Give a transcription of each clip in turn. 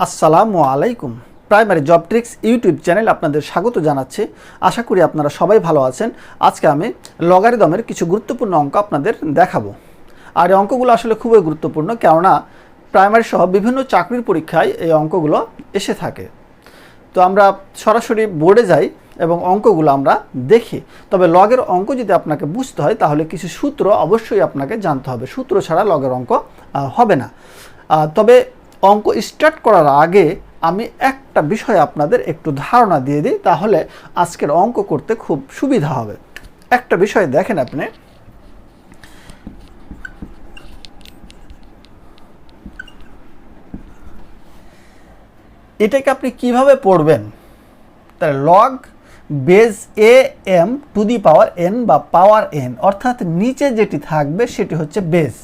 আসসালামু আলাইকুম। Primary job tricks YouTube channel আপনাদের স্বাগত জানাচ্ছি। আশা করি আপনারা সবাই ভালো আছেন। আজকে আমি লগারিদমের কিছু গুরুত্বপূর্ণ অঙ্ক আপনাদের দেখাবো। আর এই অঙ্কগুলো আসলে খুবই গুরুত্বপূর্ণ, কেননা প্রাইমারি সহ বিভিন্ন চাকরির পরীক্ষায় এই অঙ্কগুলো এসে থাকে। তো আমরা সরাসরি বোর্ডে যাই এবং অঙ্কগুলো আমরা দেখি। তবে লগের অঙ্ক যদি আপনাকে বুঝতে হয় তাহলে কিছু সূত্র অবশ্যই আপনাকে জানতে হবে। সূত্র ছাড়া লগের অঙ্ক হবে না। তবে অঙ্ক স্টার্ট করার আগে আমি একটা বিষয় আপনাদের একটু ধারণা দিয়ে দিই, তাহলে আজকের অঙ্ক করতে খুব সুবিধা হবে। একটা বিষয় দেখেন, আপনি এটাকে আপনি কিভাবে পড়বেন? তাহলে log base A m to the power n বা পাওয়ার এন, অর্থাৎ নিচে যেটি থাকবে সেটি হচ্ছে বেজ।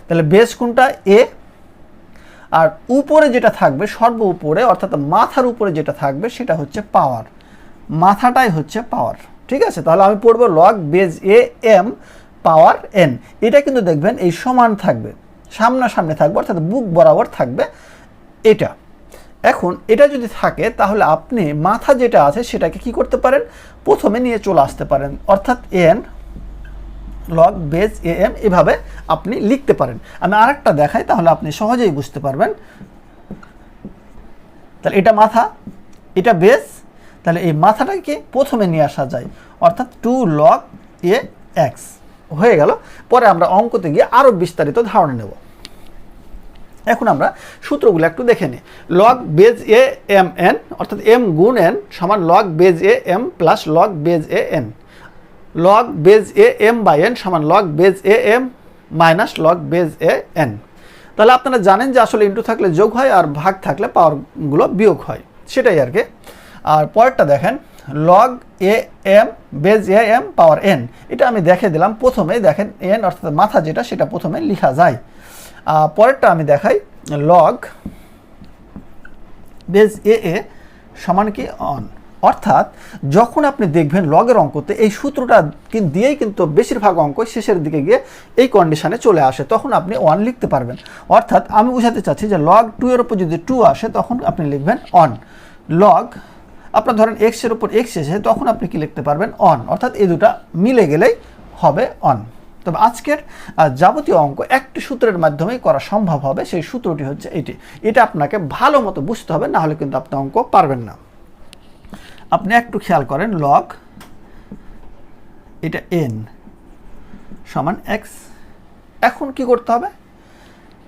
তাহলে বেজ কোনটা? এ। আর উপরে যেটা থাকবে, সর্ব উপরে অর্থাৎ মাথার উপরে যেটা থাকবে সেটা হচ্ছে পাওয়ার। মাথাটাই হচ্ছে পাওয়ার। ঠিক আছে, তাহলে আমি পড়বো লগ বেজ এ এম পাওয়ার এন। এটা কিন্তু দেখবেন এই সমান থাকবে, সামনাসামনি থাকবে, অর্থাৎ বুক বরাবর থাকবে এটা। এখন এটা যদি থাকে তাহলে আপনি মাথা যেটা আছে সেটাকে কি করতে পারেন? প্রথমে নিয়ে চলে আসতে পারেন, অর্থাৎ এন লগ বেজ এ এম এভাবে আপনি লিখতে পারেন। আমি আরেকটা দেখাই, তাহলে আপনি সহজেই বুঝতে পারবেন। তাহলে এটা মাথা, এটা বেজ, তাহলে এই মাথাটাকে প্রথমে নিয়ে আসা যায়, অর্থাৎ 2 লগ এ এক্স হয়ে গেল। পরে আমরা অঙ্কতে গিয়ে আরও বিস্তারিত ধারণা নেব। এখন আমরা সূত্রগুলো একটু দেখে নিই। লগ বেজ এ এম এন, অর্থাৎ এম গুণ এন সমান log base A M plus log base A N. Log base A M by N সমান log base A M minus log base A N. তাহলে আপনারা জানেন যে আসলে ইনটু থাকলে যোগ হয় আর ভাগ থাকলে পাওয়ারগুলো বিয়োগ হয়, সেটাই আর কি। আর পরেরটা দেখেন, log a m base A m power n. এটা আমি দেখে দিলাম। প্রথমে দেখেন এন অর্থাৎ মাথা যেটা সেটা প্রথমে লেখা যায়। পরেরটা আমি দেখাই, লগ বেজ এ এ সমান কি অন। অর্থাৎ যখন আপনি দেখবেন লগের অঙ্কতে এই সূত্রটা দিয়েই কিন্তু বেশিরভাগ অঙ্ক শেষের দিকে গিয়ে এই কন্ডিশনে চলে আসে, তখন আপনি 1 লিখতে পারবেন। অর্থাৎ আমি বোঝাতে চাচ্ছি যে লগ 2 এর উপর যদি 2 আসে তখন আপনি লিখবেন অন। লগ আপনার ধরেন এক্স এর উপর এক্স এসে তখন আপনি কি লিখতে পারবেন? অন। অর্থাৎ এই দুটা মিলে গেলেই হবে অন। তবে আজকের যাবতীয় অঙ্ক একটি সূত্রের মাধ্যমেই করা সম্ভব হবে। সেই সূত্রটি হচ্ছে এটি। এটা আপনাকে ভালো মতো বুঝতে হবে, না হলে কিন্তু আপনি অঙ্ক পারবেন না। আপনি একটু খেয়াল করেন, লগ এটা এন সমান এক্স। এখন কি করতে হবে?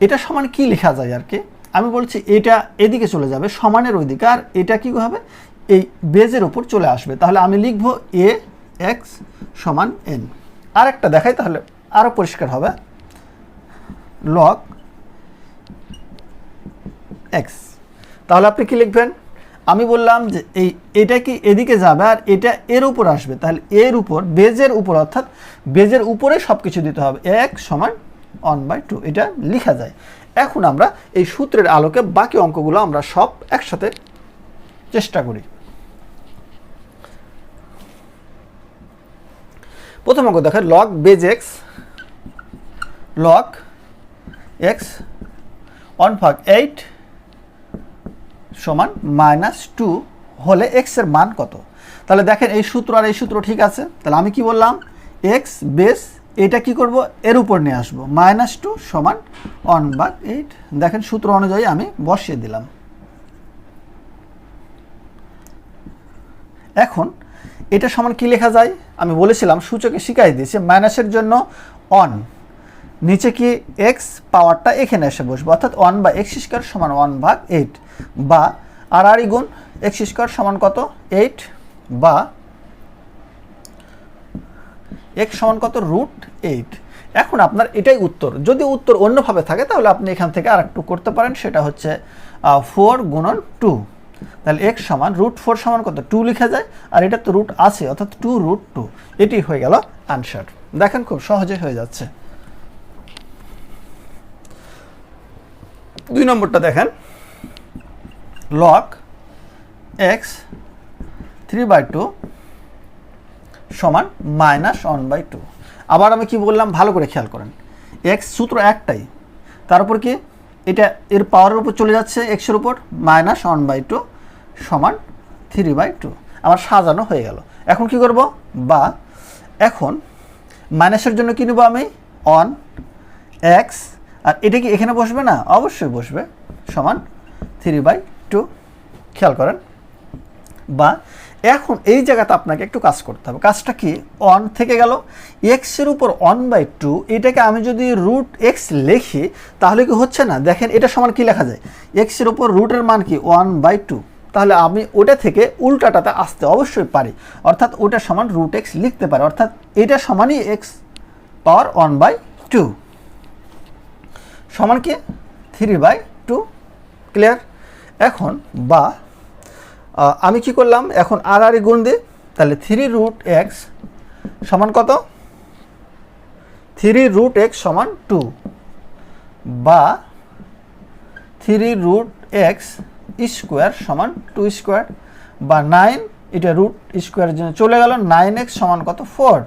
এটা সমান কি লেখা যায় আর কি? আমি বলছি এটা এদিকে চলে যাবে সমানের ওইদিকে, আর এটা কি হবে? এই বেজের উপর চলে আসবে। তাহলে আমি লিখব এ এক্স সমান এন। আর একটা দেখাই, তাহলে আরও পরিষ্কার হবে। লগ এক্স, তাহলে আপনি কি লিখবেন? আমি বললাম যে এটা কি এদিকে যাবে আর এটা এর উপর আসবে, তাহলে এর উপর বেজের উপর, অর্থাৎ বেজের উপরে সব কিছু দিতে হবে। এক্স সমান 1/2 এটা লেখা যায়। এখন আমরা এই সূত্রের আলোকে বাকি অঙ্কগুলো আমরা সব একসাথে চেষ্টা করি। প্রথম অঙ্ক দেখেন, log base x log x 1/8 সমান -2 হলে এক্স এর মান কত? তাহলে দেখেন এই সূত্র আর এই সূত্র ঠিক আছে। তাহলে আমি কি বললাম? এক্স বেস এটা কি করব? এর উপর নিয়ে আসবো, -2 সমান 1/8। দেখেন সূত্র অনুযায়ী আমি বসিয়ে দিলাম। এখন এটা সমান কি লেখা যায়? আমি বলেছিলাম সূচকে শিখাই দিয়েছি, মাইনাসের জন্য অন, নিচে কি এক্স পাওয়ারটা এখানে এসে বসবে, অর্থাৎ 1/x² সমান 1/8 বা আর গুণ x² সমান কত? 8 বা x সমান কত? √8। এখন আপনার এটাই উত্তর। যদি উত্তর অন্যভাবে থাকে তাহলে আপনি এখান থেকে আর একটু করতে পারেন, সেটা হচ্ছে 4 গুণন 2। তাহলে x সমান √4 সমান কত? 2 লেখা যায়, আর এটা তো রুট আছে অর্থাৎ 2√2। এটি হয়ে গেল আনসার। দেখেন খুব সহজে হয়ে যাচ্ছে। 2 নম্বরটা দেখেন, লগ এক্স 3/2 সমান -1/2। আবার আমি কি বললাম ভালো করে খেয়াল করেন, এক্স সূত্র একটাই, তার উপর কি এটা এর পাওয়ারের উপর চলে যাচ্ছে এক্সের উপর, -1/2 সমান 3/2। আমার সাজানো হয়ে গেল। এখন কি করব, বা এখন মাইনাসের জন্য কি নেব আমি, অন এক্স, আর এটা কি এখানে বসবে না, অবশ্যই বসবে, সমান 3/2। খেয়াল করেন। বা এখন এই জায়গাতে আপনাকে একটু কাজ করতে হবে। কাজটা কি, অন থেকে গেল, এক্সের উপর 1/2, এটাকে আমি যদি √x লিখি তাহলে কি হচ্ছে না, দেখেন এটা সমান কি লেখা যায়, এক্সের উপর রুটের মান কি 1/2, তাহলে আমি ওটা থেকে উল্টাটাতে আসতে অবশ্যই পারি, অর্থাৎ ওটা সমান √x লিখতে পারি, অর্থাৎ এটা সমানই x পাওয়ার 1/2 সমান কি 3/2। ক্লিয়ার? এখন বা আমি কি করলাম, এখন আর গুণ দিই, তাহলে 3√x সমান কত, 3√x সমান 2, বা 3√x স্কোয়ার সমান 2 স্কোয়ার, বা 9, এটা রুট স্কোয়ারের জন্য চলে গেল, 9x সমান কত 4,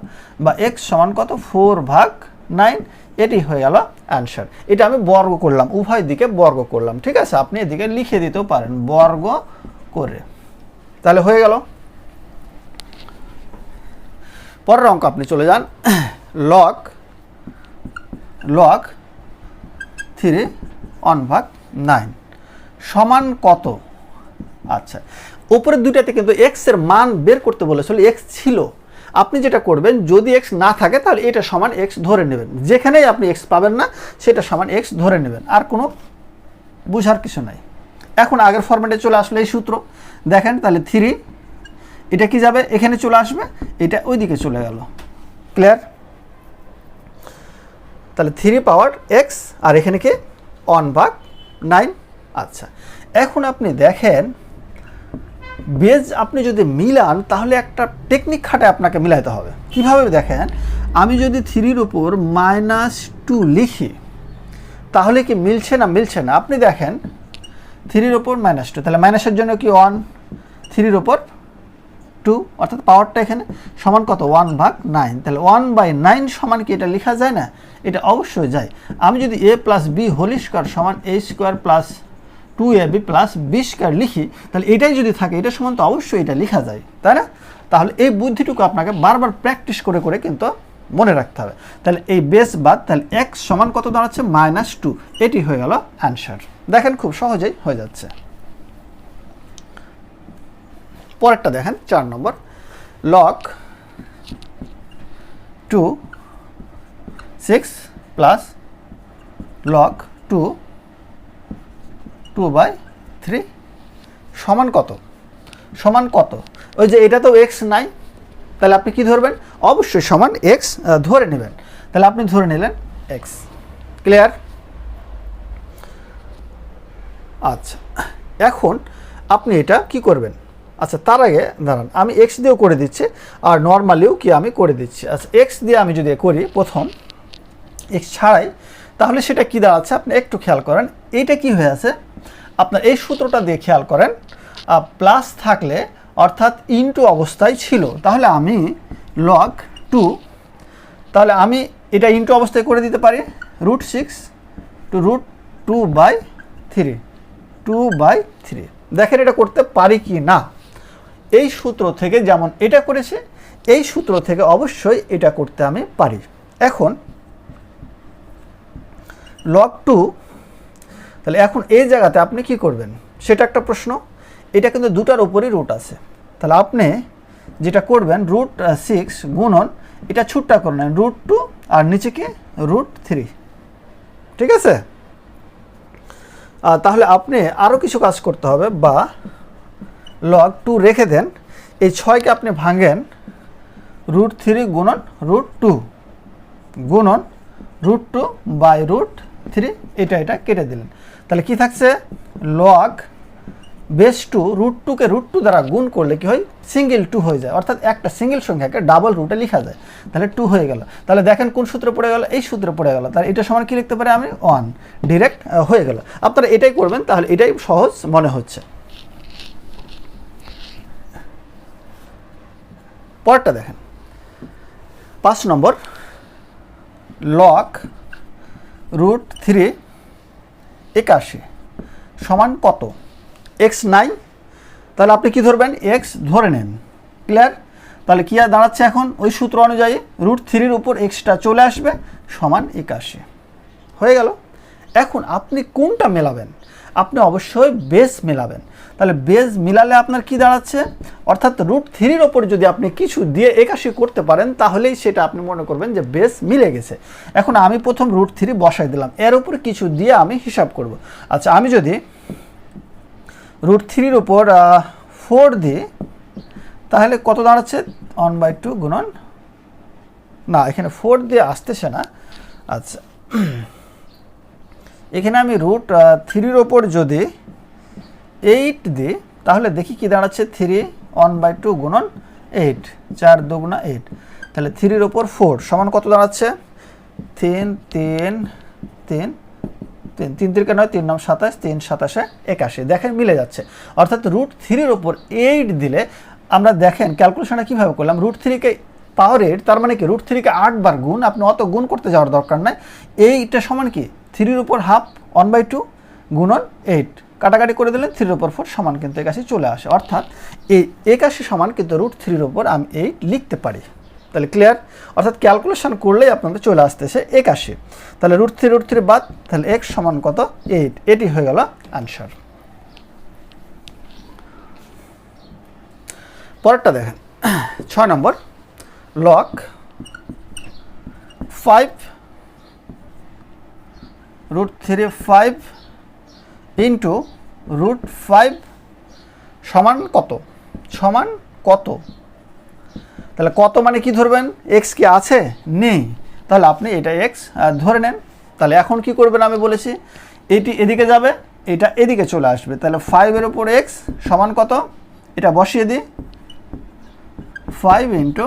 বা x সমান কত 4/9, এটি হয়ে গেল অ্যান্সার। এটা আমি বর্গ করলাম, উভয় দিকে বর্গ করলাম, ঠিক আছে? আপনি এদিকে লিখে দিতেও পারেন বর্গ করে, তাহলে হয়ে গেল। পরের অঙ্ক আপনি চলে যান, লগ 3 1/9 সমান কত? আচ্ছা, উপরের দুইটাতে কিন্তু x এর মান বের করতে বলেছিল, x ছিল। আপনি যেটা করবেন, যদি x না থাকে তাহলে এটা সমান x ধরে নেবেন, যেখানেই আপনি x পাবেন না সেটা সমান x ধরে নেবেন, আর কোনো বুঝার কিছু নাই। এখন আগের ফরম্যাটে চলে আসলে এই সূত্র দেখেন, তাহলে 3 এটা কি যাবে, এখানে চলে আসবে, এটা ওইদিকে চলে গেল। ক্লিয়ার? তাহলে 3 পাওয়ার x, আর এখানে কি 1/9। আচ্ছা, এখন আপনি দেখেন বেজ আপনি যদি মিলান তাহলে একটা টেকনিক খাটে আপনাকে মিলাইতে হবে। কিভাবে দেখেন, আমি যদি 3-র উপর -2 লিখি তাহলে কি মিলছে না, মিলছে না। আপনি দেখেন 3-র উপর -2, তাহলে মাইনাসের জন্য কি 1, 3-র উপর 2, অর্থাৎ পাওয়ারটা এখানে সমান কত 1/9, তাহলে 1/9 সমান কি এটা লেখা যায় না? এটা অবশ্যই যায়। আমি যদি a + b হোল স্কয়ার সমান a square plus 2ab plus b square লিখি, তাহলে এটাই যদি থাকে এটা সমান তো অবশ্যই এটা লেখা যায়, তাই না? তাহলে এই বুদ্ধিটুকু আপনাকে বারবার প্র্যাকটিস করে করে কিন্তু মনে রাখতে হবে। তাহলে এই বেস বাদ, তাহলে x সমান কত দাঁড়াচ্ছে -2, এটি হয়ে গেল অ্যান্সার। দেখেন খুব সহজেই হয়ে যাচ্ছে। পরেরটা দেখেন 4 নম্বর, log 2 6 প্লাস log 2/3 সমান কত, সমান কত? ওই যে এটা তো x নাই, তাহলে আপনি কি ধরবেন, অবশ্যই সমান x ধরে নেবেন, তাহলে আপনি ধরে নিলেন x। ক্লিয়ার? আচ্ছা, এখন আপনি এটা কি করবেন, আচ্ছা তার আগে দাঁড়ান, আমি x দিয়েও করে দিচ্ছি আর নর্মালিও কি আমি করে দিচ্ছি। আচ্ছা, x দিয়ে আমি যদি করি প্রথম x ছাড়াই, তাহলে সেটা কি দাঁড়াচ্ছে আপনি একটু খেয়াল করেন। এইটা কি হয়ে আছে, আপনার এই সূত্রটা দিয়ে খেয়াল করেন, প্লাস থাকলে অর্থাৎ ইনটু অবস্থায় ছিল, তাহলে আমি log 2, তাহলে আমি এটা ইনটু অবস্থায় করে দিতে পারি, √6 টু √2/3, 2/3। দেখেন এটা করতে পারি কি না। এই সূত্র থেকে যেমন এটা করেছে, এই সূত্র থেকে অবশ্যই এটা করতে আমি পারি। এখন log 2, তাহলে এখন এই জায়গাতে আপনি কি করবেন সেটা একটা প্রশ্ন। এটা কিন্তু দুটার উপরই রুট আছে, তাহলে আপনি যেটা করবেন √6 গুণন এটা ছুটটা করে নেন √2 আর নিচে কি √3, ঠিক আছে? তাহলে আপনি আরও কিছু কাজ করতে হবে, বা log 2 রেখে দেন, এই 6কে আপনি ভাঙেন √3 গুণন √2 গুণন √2/√3, এটা কেটে দিলেন, তাহলে কি থাকছে log বেস 2, √2কে √2 দ্বারা গুণ করলে কি হয়, সিঙ্গেল 2 হয়ে যায়, অর্থাৎ একটা সিঙ্গেল সংখ্যাকে ডাবল রুটে লেখা যায়, তাহলে 2 হয়ে গেল। তাহলে দেখেন কোন সূত্রে পড়ে গেল, এই সূত্রে পড়ে গেল, তাহলে এটা সমান কি লিখতে পারি আমি 1, ডিরেক্ট হয়ে গেল। আপনারা এটাই করবেন, তাহলে এটাই সহজ মনে হচ্ছে। পরেরটা দেখেন 5 নম্বর, log √3 81 সমান কত? এক্স নাই, তাহলে আপনি কি ধরবেন? এক্স ধরে নেন। ক্লিয়ার? তাহলে কি আর দাঁড়াচ্ছে এখন? ওই সূত্র অনুযায়ী √3 উপর এক্সটা চলে আসবে সমান 81 হয়ে গেল। এখন আপনি কোনটা মেলাবেন? আপনি অবশ্যই বেস মেলাবেন। তাহলে বেস মিলালে আপনার কি দাঁড়াচ্ছে? অর্থাৎ √3 ওপর যদি আপনি কিছু দিয়ে 81 করতে পারেন তাহলেই সেটা আপনি মনে করবেন যে বেস মিলে গেছে। এখন আমি প্রথম √3 বসাই দিলাম, এর উপর কিছু দিয়ে আমি হিসাব করব। আচ্ছা, আমি যদি √3 উপর 4 দিই তাহলে কত দাঁড়াচ্ছে? 1/2 গুণন, না এখানে 4 দিয়ে আসতেছে না। আচ্ছা, এখানে আমি √3 ওপর যদি 8 দিই তাহলে দেখি কি দাঁড়াচ্ছে? 3 1/2 গুণন 8, 4 2 8, তাহলে 3 ওপর 4 সমান কত দাঁড়াচ্ছে? 3 3 3 3 3 3 9 3 9 27, 3 27 81। দেখেন মিলে যাচ্ছে। অর্থাৎ √3 ওপর 8 দিলে আমরা দেখেন ক্যালকুলেশনটা কীভাবে করলাম? √3 পাওয়ার 8, তার মানে কি √3 8 বার গুণ, আপনি অত গুণ করতে যাওয়ার দরকার নাই। এইটা সমান কি 3 উপর হাফ 1/2 গুণন 8, কাটাকাটি করে দিলে 3 উপর 4 সমান কিন্তু 81 চলে আসে। অর্থাৎ এই 81 সমান কিন্তু √3 উপর আমি 8 লিখতে পারি। তাহলে ক্লিয়ার? অর্থাৎ ক্যালকুলেশন করলেই আপনাদের চলে আসতেছে 81। তাহলে √3 বাদ, তাহলে x সমান কত? 8। এটি হয়ে গেল আনসার। পরেরটা দেখেন 6 নম্বর, log 5 √3 5 ইন্টু √5 সমান কত? সমান কত? তাহলে কত মানে কি ধরবেন? এক্স কি আছে? নেই, তাহলে আপনি এটা এক্স ধরে নেন। তাহলে এখন কি করবেন? আমি বলেছি এটি এদিকে যাবে, এটা এদিকে চলে আসবে। তাহলে 5 উপর এক্স সমান কত? এটা বসিয়ে দিই, 5 ইন্টু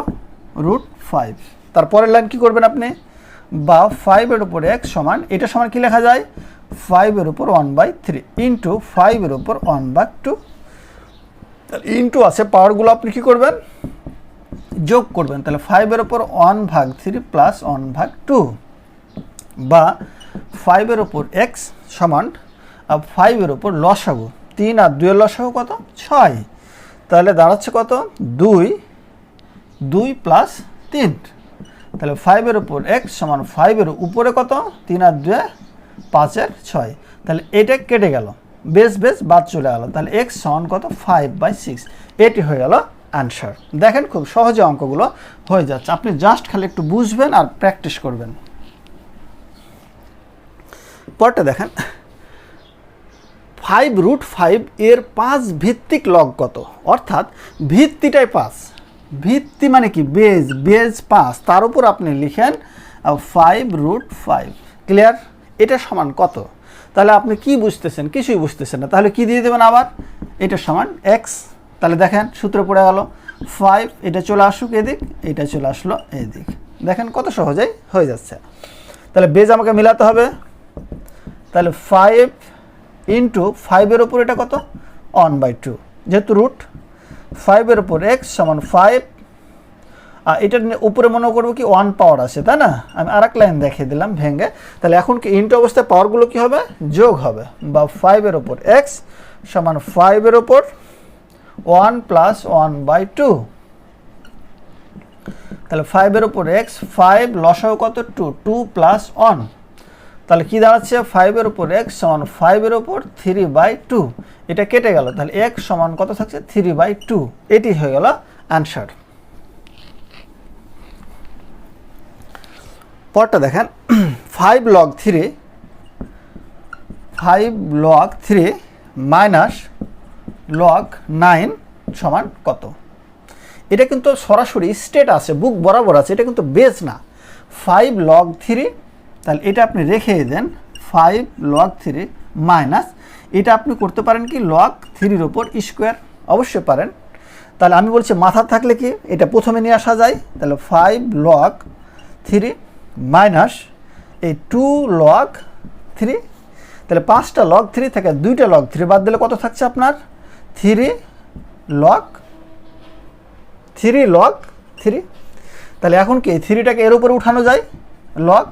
√5। তারপরের লাইন কি করবেন আপনি? বা 5 উপর এক্স সমান, এটা সমান কি লেখা যায়? 5 উপর 1/3 ইন্টু 5 উপর 1/2। ইন্টু আছে, পাওয়ারগুলো আপনি কি করবেন? যোগ করবেন। তাহলে 5 উপর 1/3 প্লাস 1/2, বা 5 উপর এক্স সমান 5 উপর লসাগু, 3 আর 2 এর লসাগু কত? 6। তাহলে দাঁড়াচ্ছে কত? 2 প্লাস 3। তাহলে 5 উপর এক্স সমান 5 উপরে কত? 3 আর 2 5 আর 6। তাহলে এটা কেটে গেল, বেস বেস বাদ চলে গেল। তাহলে এক্স সমান কত? 5/6। এটি হয়ে গেল আনসার। দেখেন খুব সহজে অঙ্কগুলো হয়ে যাচ্ছে, আপনি জাস্ট খালি একটু বুঝবেন আর প্র্যাকটিস করবেন। পরটা দেখেন 5 এর 5 ভিত্তিক লগ কত? অর্থাৎ ভিত্তিটাই 5, ভিত্তি মানে কি? বেজ, বেজ 5, তার উপর আপনি লিখেন 5 ক্লিয়ার? এটা সমান কত? তাহলে আপনি কি বুঝতেছেন? কিছুই বুঝতেছেন না। তাহলে কি দিয়ে দেবেন আবার? এটা সমান এক্স। তাহলে দেখেন সূত্র পড়ে গেল 5, এটা চলে আসুক এদিক, এটা চলে আসলো এদিক। দেখেন কত সহজেই হয়ে যাচ্ছে। তাহলে বেজ আমাকে মিলাতে হবে। তাহলে 5 ইন্টু 5 উপর এটা কত? 1/2, যেহেতু √5 উপর এক্স সমান 5, আর এটার উপরে মনে করবো কি 1 পাওয়ার আছে, তাই না? আমি আর এক লাইন দেখিয়ে দিলাম ভেঙে। তাহলে এখন কি ইন্টু অবস্থায় পাওয়ারগুলো কি হবে? যোগ হবে, বা 5 উপর এক্স সমান 5 উপর 1 প্লাস 1/2। তাহলে 5 উপর এক্স, 5 লসাগু কত? 2 প্লাস 1। তাহলে কি দাঁড়াচ্ছে? 5 উপর এক্স সমান 5 উপর 3/2। এটা কেটে গেল, তাহলে এক্স সমান কত থাকছে? 3/2। এটি হয়ে গেল অ্যান্সার। পরটা দেখেন 5 log 3 মাইনাস log 9 সমান কত? এটা কিন্তু সরাসরি স্টেট আছে, বুক বরাবর আছে, এটা কিন্তু বেস না। 5 log 3, তাহলে এটা আপনি রেখে দেন 5 log 3 মাইনাস, এটা আপনি করতে পারেন কি? log 3 উপর স্কোয়ার, অবশ্যই পারেন। তাহলে আমি বলছি মাথা থাকলে কি এটা প্রথমে নিয়ে আসা যায়। তাহলে 5 log 3 মাইনাস এই 2 log 3, তাহলে 5টা log 3 থেকে 2টা log 3 বাদ দিলে কত থাকছে আপনার? 3 log 3। তাহলে এখন কি 3টাকে এর উপরে উঠানো যায়? log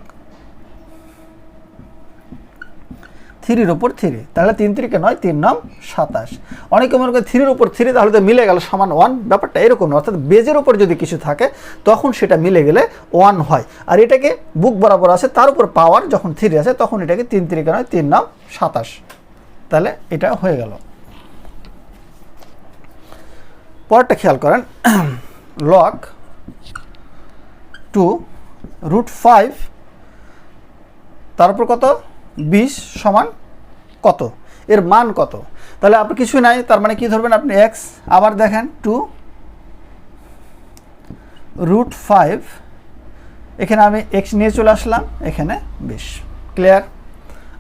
3-র উপর 3, তাহলে 3 3 9, 3 9 27। অনেকে মনে করে 3-র উপর 3 তাহলে তো মিলে গেল সমান 1, ব্যাপারটা এরকম না। অর্থাৎ বেজের উপর যদি কিছু থাকে তখন সেটা মিলে গেলে 1 হয়, আর এটাকে বুক বরাবর আছে, তার উপর পাওয়ার যখন 3 আছে তখন এটাকে 3 3 9, 3 9 27, তাহলে এটা হয়ে গেল। পরেরটা খেয়াল করেন, log 2 √5 তার উপর কত 20 সমান কত, এর মান কত? তাহলে আপনি কিছুই নাই, তার মানে কি ধরবেন আপনি x, আবার দেখেন 2 √5, এখানে আমি x নিয়ে চলে আসলাম, এখানে 20, ক্লিয়ার?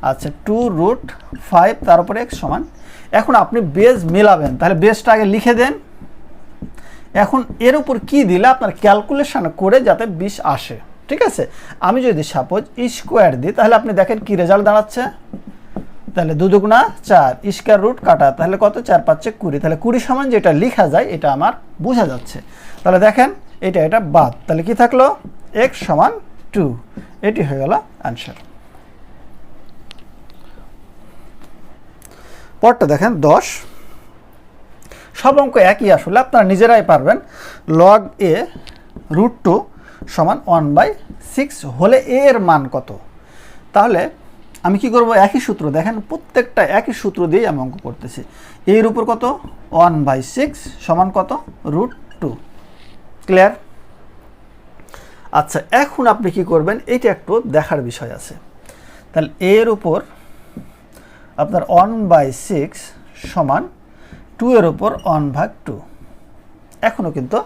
আচ্ছা 2 √5 তার উপরে x সমান, এখন আপনি বেজ মেলাবেন, তাহলে বেজটা আগে লিখে দেন। এখন এর উপর কি দিলে আপনার ক্যালকুলেশন করে যাতে 20 আসে, ঠিক আছে? আমি যদি সাপোজ স্কোয়ার দিই তাহলে আপনি দেখেন কি রেজাল্ট দাঁড়াচ্ছে, তাহলে 2 দুগুণা 4, স্কোয়ার রুট কাটা, তাহলে কত 4 5 20, তাহলে 20 সমান যেটা লেখা যায় এটা আমার বোঝা যাচ্ছে। তাহলে দেখেন এটা বাদ, তাহলে কি থাকলো x সমান 2, এটি হয়ে গেল অ্যান্সার। পরটা দেখেন 10, সব অঙ্ক একই, আসলে আপনারা নিজেরাই পারবেন। log a √2 সমান 1/6 হলে a এর মান কত? তাহলে আমি কি করব, একই সূত্র, দেখেন প্রত্যেকটা একই সূত্র দিয়েই আমি অঙ্ক করতেছি। a এর উপর কত 1/6 সমান কত √2, ক্লিয়ার? আচ্ছা এখন আপনি কি করবেন, এইটা একটু দেখার বিষয় আছে। তাহলে a এর উপর আপনার 1/6 সমান 2 এর উপর 1/2, এখনও কিন্তু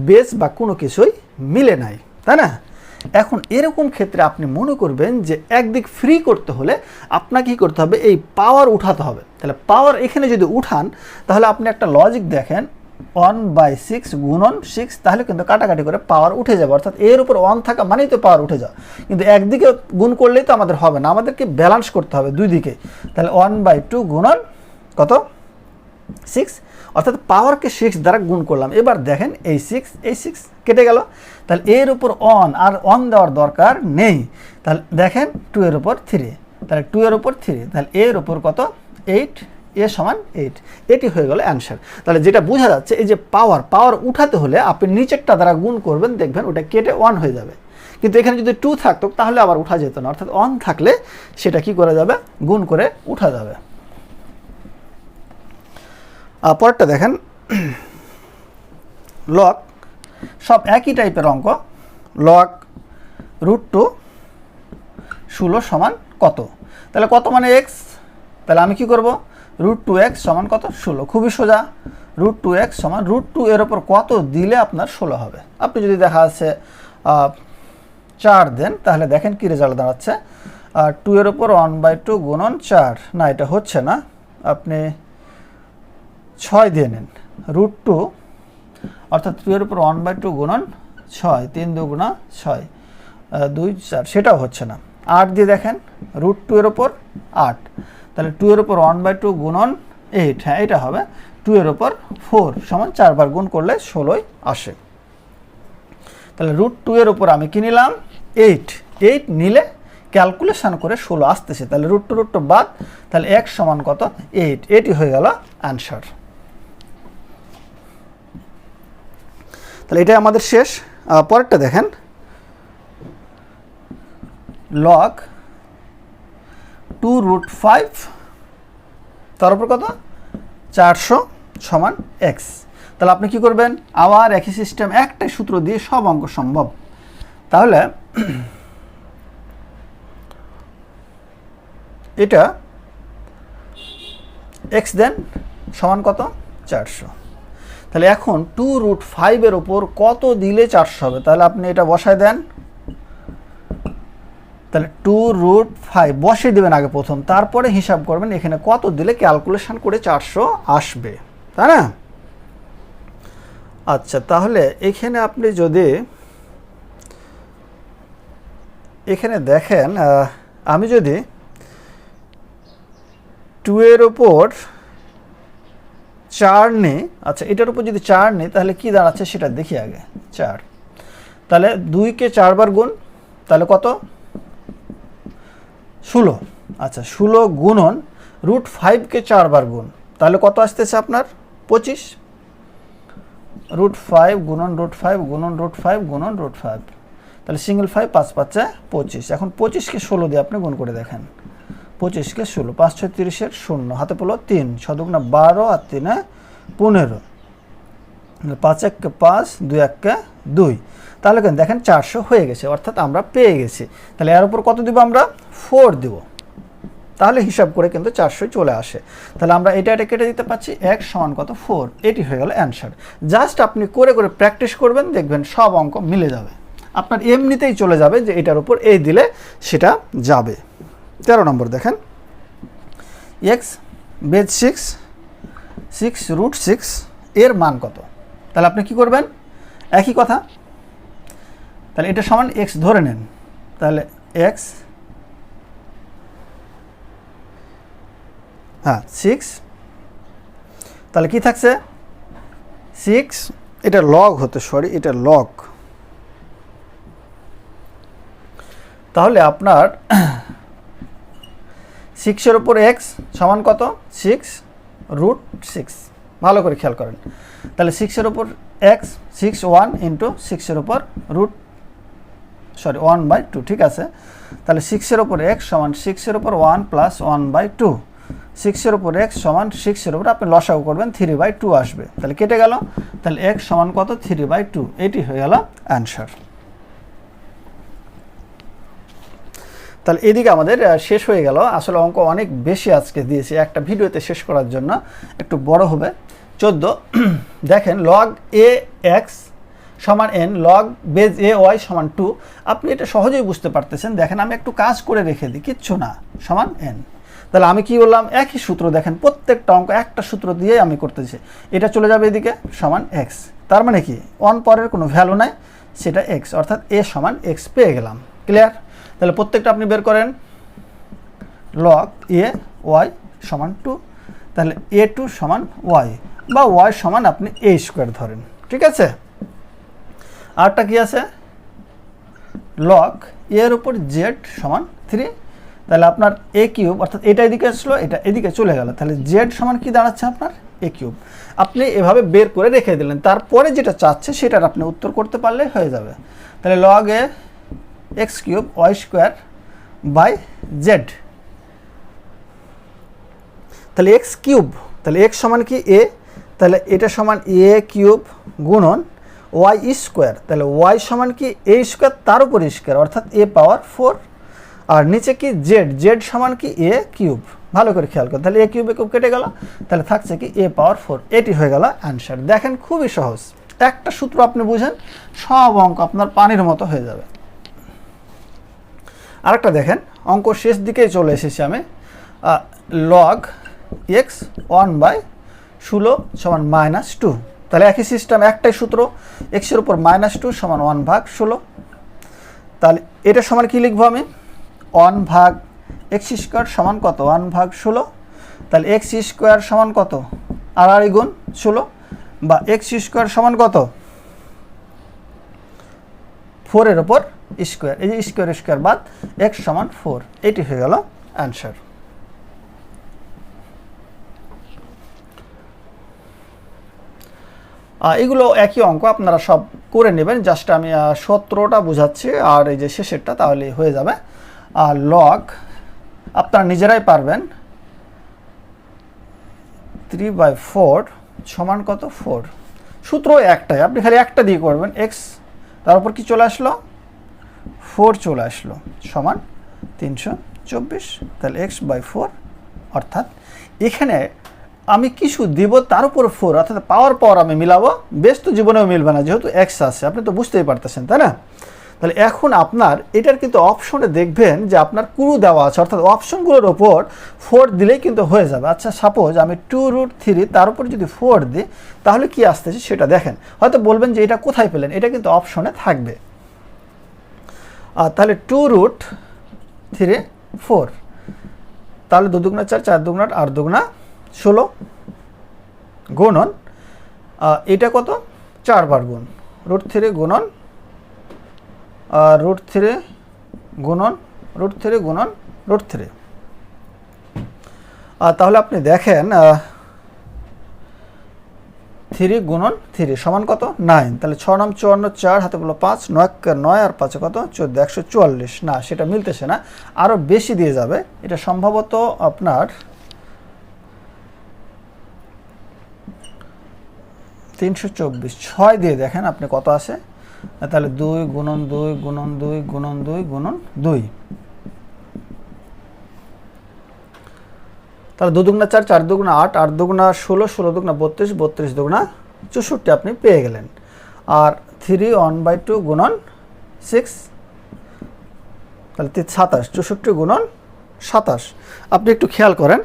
বেস বা কোনো কিছুই মিলে নাই, তাই না? এখন এরকম ক্ষেত্রে আপনি মনে করবেন যে একদিক ফ্রি করতে হলে আপনাকে কী করতে হবে, এই পাওয়ার উঠাতে হবে। তাহলে পাওয়ার এখানে যদি উঠান তাহলে আপনি একটা লজিক দেখেন, 1/6 গুণন 6, তাহলে কিন্তু কাটাকাটি করে পাওয়ার উঠে যাবে, অর্থাৎ এর উপর 1 থাকা মানেই তো পাওয়ার উঠে যাওয়া। কিন্তু একদিকে গুণ করলেই তো আমাদের হবে না, আমাদেরকে ব্যালেন্স করতে হবে দুই দিকে। তাহলে 1/2 গুণন কত 6, অর্থাৎ পাওয়ারকে 6 দ্বারা গুণ করলাম। এবার দেখেন এই 6 কেটে গেল, তাহলে এর উপর অন, আর অন দেওয়ার দরকার নেই। তাহলে দেখেন 2 এর উপর 3, তাহলে 2 এর উপর 3, তাহলে এর উপর কত 8, এ সমান 8, এটি হয়ে গেল অ্যান্সার। তাহলে যেটা বোঝা যাচ্ছে এই যে পাওয়ার উঠাতে হলে আপনি নিচেরটা দ্বারা গুণ করবেন, দেখবেন ওটা কেটে 1 হয়ে যাবে। কিন্তু এখানে যদি 2 থাকতো তাহলে আবার উঠা যেত না, অর্থাৎ 1 থাকলে সেটা কি করা যাবে, গুণ করে উঠা যাবে। পরেরটা দেখেন, log, সব একই টাইপের অঙ্ক, log √2 16 সমান কত? তাহলে কত মানে x, তাহলে আমি কি করব, √2x সমান কত 16, খুবই সোজা। √2x সমান √2 এর ওপর কত দিলে আপনার 16 হবে। আপনি যদি দেখা যাচ্ছে 4 দেন তাহলে দেখেন কি রেজাল্ট দাঁড়াচ্ছে, 2 এর ওপর 1/2 গুণন 4, না এটা হচ্ছে না, আপনি 6 দিয়ে নেন, √2 অর্থাৎ 2 এর উপর 1/2 গুণন 6, 3 দুগুণা 6, 2 4, সেটাও হচ্ছে না। 8 দিয়ে দেখেন, √2 এর উপর 8, তাহলে 2 এর উপর 1/2 গুণন 8, হ্যাঁ এটা হবে। 2 এর উপর 4 সমান 4 বার গুণ করলে 16 আসে। তাহলে √2 এর উপর আমি কি নিলাম 8 নিলে ক্যালকুলেশন করে 16 আসতেছে, তাহলে √2 বাদ, তাহলে x সমান কত 8, এটি হয়ে গেল অ্যান্সার। তাহলে এটাই আমাদের শেষ। পরেরটা দেখেন, log 2√5 তার উপর কত 400 সমান x। তাহলে আপনি কি করবেন, আবার একই সিস্টেম, একটাই সূত্র দিয়ে সব অঙ্ক সম্ভব। তাহলে এটা x দেন সমান কত 400, তাহলে এখন 2√5 এর উপর কত দিলে 400 হবে, তাহলে আপনি এটা বসায় দেন। তাহলে 2√5 বসিয়ে দেবেন আগে প্রথম, তারপরে হিসাব করবেন এখানে কত দিলে ক্যালকুলেশন করে 400 আসবে, তাই না? আচ্ছা তাহলে এখানে আপনি যদি এখানে দেখেন, আমি যদি 2 এর উপর 4 নিই, আচ্ছা এটার উপর যদি 4 নিই তাহলে কি দাঁড়াচ্ছে সেটা দেখি আগে। 4, তাহলে 2 কে 4 বার গুণ, তাহলে কত 16। আচ্ছা 16 গুণন √5 কে 4 বার গুণ, তাহলে কত আসতেছে আপনার 25। √5 গুণন √5 গুণন √5 গুণন √5, তাহলে সিঙ্গেল 5 5 5 25। এখন 25কে 16 দিয়ে আপনি গুণ করে দেখেন। 25কে 16, 5 6 30 শূন্য, হাতে পড়লো 3, 6 দুগুণা 12 আর 3 15, 5 1 কে 5, 2 1 কে 2, তাহলে কেন দেখেন 400 হয়ে গেছে, অর্থাৎ আমরা পেয়ে গেছি। তাহলে এর উপর কত দিব আমরা? 4 দিব, তাহলে হিসাব করে কিন্তু 400 চলে আসে। তাহলে আমরা এটা কেটে দিতে পারছি, x সমান কত 4, এটি হয়ে গেল অ্যান্সার। জাস্ট আপনি করে করে প্র্যাকটিস করবেন, দেখবেন সব অঙ্ক মিলে যাবে, আপনার এমনিতেই চলে যাবে যে এটার উপর এই দিলে সেটা যাবে। 13 নম্বর দেখেন, x বেজ 6 √6 এর মান কত? তাহলে আপনি কি করবেন? একই কথা, তাহলে এটা সমান x ধরে নেন, তাহলে x 6, তাহলে কি থাকছে 6, এটা লগ হতে, সরি এটা লগ, তাহলে আপনার 6-এর উপর x সমান কত? 6 √6, ভালো করে খেয়াল করেন। তাহলে 6-এর উপর x 6 1 ইন্টু 6-এর উপর √1/2, ঠিক আছে। তাহলে 6-এর উপর x সমান 6-এর উপর 1 প্লাস 1/2, 6-এর উপর x সমান 6-এর উপর আপনি লসাগু করবেন 3/2 আসবে, তাহলে কেটে গেল, তাহলে x সমান কত? 3/2, এটি হয়ে গেল অ্যান্সার। তাহলে এদিকে আমাদের শেষ হয়ে গেল। আসলে অঙ্ক অনেক বেশি আজকে দিয়েছি, একটা ভিডিওতে শেষ করার জন্য একটু বড় হবে। 14 দেখেন, লগ এ এক্স সমান n, log base A Y সমান 2। আপনি এটা সহজেই বুঝতে পারতেছেন। দেখেন আমি একটু কাজ করে রেখে দিই, কিচ্ছু না, সমান n। তাহলে আমি কি বললাম? একই সূত্র, দেখেন প্রত্যেকটা অঙ্ক একটা সূত্র দিয়ে আমি করতেছি। এটা চলে যাবে এদিকে, সমান x, তার মানে কি 1 পরের কোনো ভ্যালু নাই, সেটা x, অর্থাৎ a সমান x পেয়ে গেলাম। ক্লিয়ার? তাহলে প্রত্যেকটা আপনি বের করেন, লগ এ ওয়াই সমান 2, তাহলে a2 সমান y, বা y সমান আপনি a² ধরেন, ঠিক আছে। আরটা কি আছে? লগ এর উপর z সমান 3, তাহলে আপনার a³ অর্থাৎ এটা এদিকে আসলো, এটা এদিকে চলে গেল, তাহলে z সমান কি দাঁড়াচ্ছে আপনার? a³। আপনি এভাবে বের করে রেখে দিলেন, তারপরে যেটা চাচ্ছে সেটার আপনি উত্তর করতে পারলে হয়ে যাবে। তাহলে লগ এ x³ y²/z, তাহলে x³ তাহলে x সমান কি a, তাহলে এটা সমান a³ গুণন y², তাহলে y সমান কি a² তার উপর স্কোয়ার, অর্থাৎ a পাওয়ার 4, আর নিচে কি z সমান কি a³। ভালো করে খেয়াল করেন, তাহলে a³ কেটে গেল, তাহলে থাকছে কি a পাওয়ার 4, এটি হয়ে গেল অ্যান্সার। দেখেন খুবই সহজ, একটা সূত্র আপনি বুঝেন, সব অঙ্ক আপনার পানির মতো হয়ে যাবে। আরেকটা দেখেন, অঙ্ক শেষ দিকেই চলে এসেছি আমি, লগ x 1/16 সমান -2, তাহলে একই সিস্টেম, একটাই সূত্র, x এর উপর -2 সমান 1/16, তাহলে এটা সমান কি লিখবো আমি? 1/x² সমান কত? 1/16, তাহলে x² সমান কত? আড়াআড়ি গুণ 16, বা x² সমান কত? 4 এর উপর স্কোয়ার, এই যে স্কোয়ার বাদ x সমান 4, এটি হয়ে গেল অ্যান্সার। এগুলো একই অঙ্ক, আপনারা সব করে নেবেন, জাস্ট আমি 17টা বুঝাচ্ছি আর এই যে শেষেরটা, তাহলে হয়ে যাবে। আর লগ আপনারা নিজেরাই পারবেন, 3/4 সমান কত? 4, সূত্র একটাই, আপনি খালি একটা দিয়ে করবেন, x তার উপর কি চলে আসলো? 4 চলে আসলো, সমান 324, তাহলে x/4, অর্থাৎ এখানে আমি কিছু দিব তার উপর 4, অর্থাৎ পাওয়ার আমি মিলাবো, বেশ তো জীবনেও মিলবে না, যেহেতু x আছে, আপনি তো বুঝতেই পারতেছেন, তাই না? তাহলে এখন আপনার এটার কিন্তু অপশনে দেখবেন যে আপনার কুরু দেওয়া আছে, অর্থাৎ অপশনগুলোর ওপর 4 দিলেই কিন্তু হয়ে যাবে। আচ্ছা সাপোজ আমি 2√3 তার উপর যদি 4 দিই, তাহলে কি আসতেছে সেটা দেখেন। হয়তো বলবেন যে এটা কোথায় পেলেন, এটা কিন্তু অপশনে থাকবে। তাহলে 2√3 4, তাহলে 2 দুগুণা 4, 4 দুগুণা 8, 8 দুগুণা 16 গুণন এটা কত? 4 বার গুণ, √3 গুণন √3 গুণন √3 গুণন √3। তাহলে আপনি দেখেন 3 গুণন 3 সমান কত 9। তাহলে 6 9 54, 4 হাতে বলো 5, 9 আর 5 কত 14, 144। না, সেটা মিলতেছে না, আরও বেশি দিয়ে যাবে। এটা সম্ভবত আপনার 324। 6 দিয়ে দেখেন আপনি কত আসে। তাহলে 2 গুণন 2 গুণন 2 গুণন 2 গুণন 2। তাহলে 2 দুগুণা 4, 4 দুগুণা 8, 8 দুগুণা 16, 16 দুগুণা 32, 32 দুগুণা 64 আপনি পেয়ে গেলেন। আর 3 1/2 গুণন 6, তাহলে 27, 64 গুণন 27। আপনি একটু খেয়াল করেন,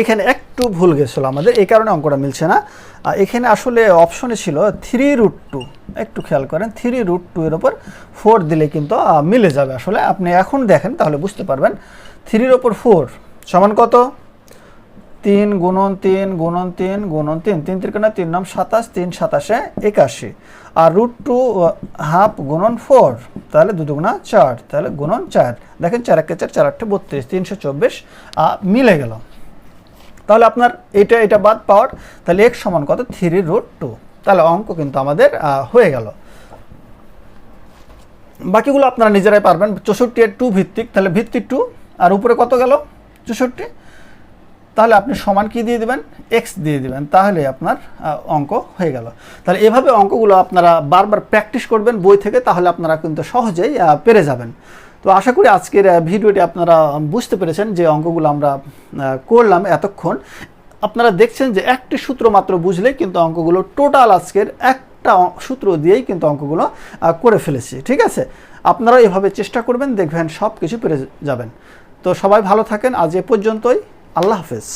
এখানে একটু ভুল গেছিল আমাদের, এই কারণে অঙ্কটা মিলছে না। এখানে আসলে অপশনে ছিল 3√2। একটু খেয়াল করেন, 3√2 এর ওপর 4 দিলে কিন্তু মিলে যাবে। আসলে আপনি এখন দেখেন তাহলে বুঝতে পারবেন। 3 ওপর 4 সমান কত 3 গুণন 3 গুণন 3 গুণন 3, 3 3 3 9 27, 3 27 81। আর √2 হাফ গুণন 4, তাহলে 2 দুগুণা 4, তাহলে গুণন 4। দেখেন 4 1 4, 4 8 32, 324 মিলে গেল। তাহলে আপনার এটা বাদ পাওয়ার, তাহলে x সমান কত 3√2। তাহলে অঙ্ক কিন্তু আমাদের হয়ে গেল। বাকিগুলো আপনারা নিজেরাই পারবেন। 64 এর 2 ভিত্তিক, তাহলে ভিত্তিক 2 আর উপরে কত গেল 64। তাহলে আপনি সমান কি দিয়ে দিবেন x দিয়ে দিবেন, তাহলে আপনার অঙ্ক হয়ে গেল। তাহলে এভাবে অঙ্কগুলো আপনারা বারবার প্র্যাকটিস করবেন বই থেকে, তাহলে আপনারা কিন্তু সহজেই পেরে যাবেন। তো আশা করি আজকের ভিডিওটি আপনারা বুঝতে পেরেছেন যে অঙ্কগুলো আমরা করলাম এতক্ষণ। আপনারা দেখছেন যে একটি সূত্র মাত্র বুঝলেই কিন্তু অঙ্কগুলো টোটাল আজকের একটা সূত্র দিয়েই কিন্তু অঙ্কগুলো করে ফেলেছি। ঠিক আছে, আপনারা এভাবে চেষ্টা করবেন, দেখবেন সব কিছু পেরে যাবেন। তো সবাই ভালো থাকেন, আজ এ পর্যন্তই। আল্লাহ হাফেজ।